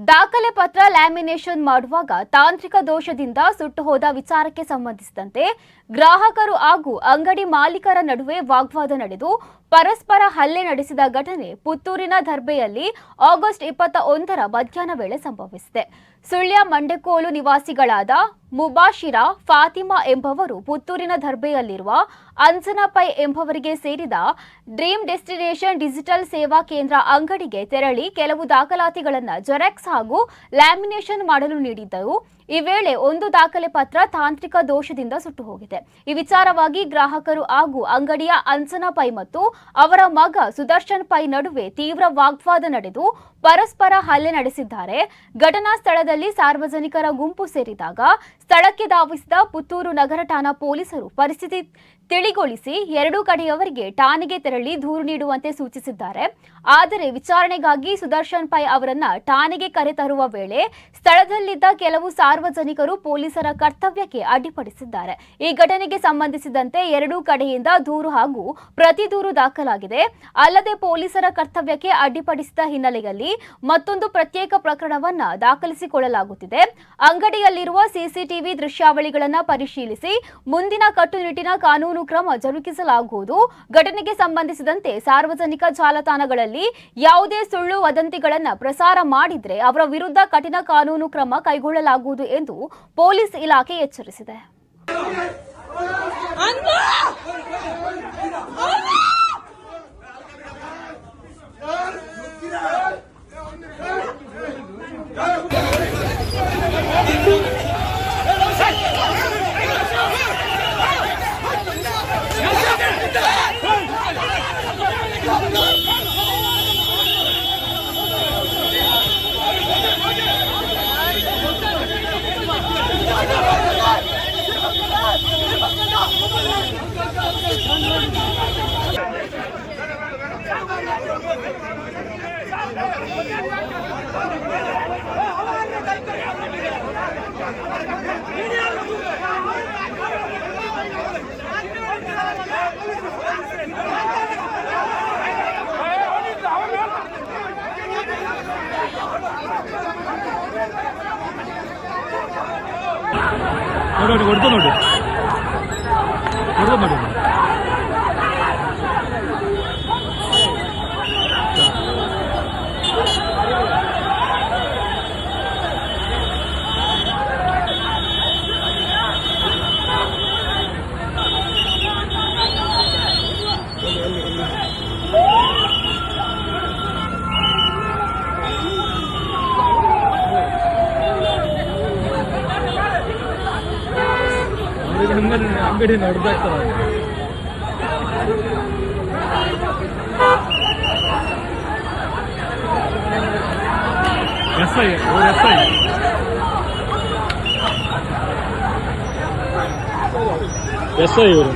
ದಾಖಲೆ ಪತ್ರ ಲ್ಯಾಮಿನೇಷನ್ ಮಾಡುವಾಗ ತಾಂತ್ರಿಕ ದೋಷದಿಂದ ಸುಟ್ಟು ಹೋದ ವಿಚಾರಕ್ಕೆ ಸಂಬಂಧಿಸಿದಂತೆ ಗ್ರಾಹಕರು ಹಾಗೂ ಅಂಗಡಿ ಮಾಲೀಕರ ನಡುವೆ ವಾಗ್ವಾದ ನಡೆದು ಪರಸ್ಪರ ಹಲ್ಲೆ ನಡೆಸಿದ ಘಟನೆ ಪುತ್ತೂರಿನ ದರ್ಬೆಯಲ್ಲಿ ಆಗಸ್ಟ್ 21ರ ಮಧ್ಯಾಹ್ನ ವೇಳೆ ಸಂಭವಿಸಿದೆ. ಸುಳ್ಯ ಮಂಡೆಕೋಲು ನಿವಾಸಿಗಳಾದ ಮುಬಾಶಿರಾ ಫಾತಿಮಾ ಎಂಬವರು ಪುತ್ತೂರಿನ ದರ್ಬೆಯಲ್ಲಿರುವ ಅಂಜನಾ ಪೈ ಎಂಬವರಿಗೆ ಸೇರಿದ ಡ್ರೀಮ್ ಡೆಸ್ಟಿನೇಷನ್ ಡಿಜಿಟಲ್ ಸೇವಾ ಕೇಂದ್ರ ಅಂಗಡಿಗೆ ತೆರಳಿ ಕೆಲವು ದಾಖಲಾತಿಗಳನ್ನು ಜೆರಾಕ್ಸ್ ಹಾಗೂ ಲ್ಯಾಮಿನೇಷನ್ ಮಾಡಲು ನೀಡಿದ್ದರು. ಈ ವೇಳೆ ಒಂದು ದಾಖಲೆ ಪತ್ರ ತಾಂತ್ರಿಕ ದೋಷದಿಂದ ಸುಟ್ಟು ಹೋಗಿದೆ. ಈ ವಿಚಾರವಾಗಿ ಗ್ರಾಹಕರು ಹಾಗೂ ಅಂಗಡಿಯ ಅಂಜನಾ ಪೈ ಮತ್ತು ಅವರ ಮಗ ಸುದರ್ಶನ್ ಪೈ ನಡುವೆ ತೀವ್ರ ವಾಗ್ವಾದ ನಡೆದು ಪರಸ್ಪರ ಹಲ್ಲೆ ನಡೆಸಿದ್ದಾರೆ. ಘಟನಾ ಸ್ಥಳದಲ್ಲಿ ಸಾರ್ವಜನಿಕರ ಗುಂಪು ಸೇರಿದಾಗ ಸ್ಥಳಕ್ಕೆ ಧಾವಿಸಿದ ಪುತ್ತೂರು ನಗರ ಠಾಣಾ ಪೊಲೀಸರು ಪರಿಸ್ಥಿತಿ ತಿಳಿಗೊಳಿಸಿ ಎರಡೂ ಕಡೆಯವರಿಗೆ ಠಾಣೆಗೆ ತೆರಳಿ ದೂರು ನೀಡುವಂತೆ ಸೂಚಿಸಿದ್ದಾರೆ. ಆದರೆ ವಿಚಾರಣೆಗಾಗಿ ಸುದರ್ಶನ್ ಪೈ ಅವರನ್ನ ಠಾಣೆಗೆ ಕರೆತರುವ ವೇಳೆ ಸ್ಥಳದಲ್ಲಿದ್ದ ಕೆಲವು ಸಾರ್ವಜನಿಕರು ಪೊಲೀಸರ ಕರ್ತವ್ಯಕ್ಕೆ ಅಡ್ಡಿಪಡಿಸಿದ್ದಾರೆ. ಈ ಘಟನೆಗೆ ಸಂಬಂಧಿಸಿದಂತೆ ಎರಡೂ ಕಡೆಯಿಂದ ದೂರು ಹಾಗೂ ಪ್ರತಿ ದೂರು ದಾಖಲಾಗಿದೆ. ಅಲ್ಲದೆ ಪೊಲೀಸರ ಕರ್ತವ್ಯಕ್ಕೆ ಅಡ್ಡಿಪಡಿಸಿದ ಹಿನ್ನೆಲೆಯಲ್ಲಿ ಮತ್ತೊಂದು ಪ್ರತ್ಯೇಕ ಪ್ರಕರಣವನ್ನ ದಾಖಲಿಸಿಕೊಳ್ಳಲಾಗುತ್ತಿದೆ. ಅಂಗಡಿಯಲ್ಲಿರುವ ಸಿಸಿಟಿವಿ ದೃಶ್ಯಾವಳಿಗಳನ್ನು ಪರಿಶೀಲಿಸಿ ಮುಂದಿನ ಕಟ್ಟುನಿಟ್ಟಿನ ಕಾನೂನು ಕ್ರಮ ಜರುಗಿಸಲಾಗುವುದು. ಘಟನೆಗೆ ಸಂಬಂಧಿಸಿದಂತೆ ಸಾರ್ವಜನಿಕ ಜಾಲತಾಣಗಳಲ್ಲಿ ಯಾವುದೇ ಸುಳ್ಳು ವದಂತಿಗಳನ್ನು ಪ್ರಸಾರ ಮಾಡಿದ್ರೆ ಅವರ ವಿರುದ್ಧ ಕಠಿಣ ಕಾನೂನು ಕ್ರಮ ಕೈಗೊಳ್ಳಲಾಗುವುದು ಎಂದು ಪೊಲೀಸ್ ಇಲಾಖೆ ಎಚ್ಚರಿಸಿದೆ. ನೋಡಿ ಹೊಡೆದು ನೋಡಿ ಹೊಡೆದು ನೋಡಿ ಅಂಗಡಿ ನೋಡ್ತಾ ಇರ್ತಾರೆ. ಎಸ್ ಐ ಇವರು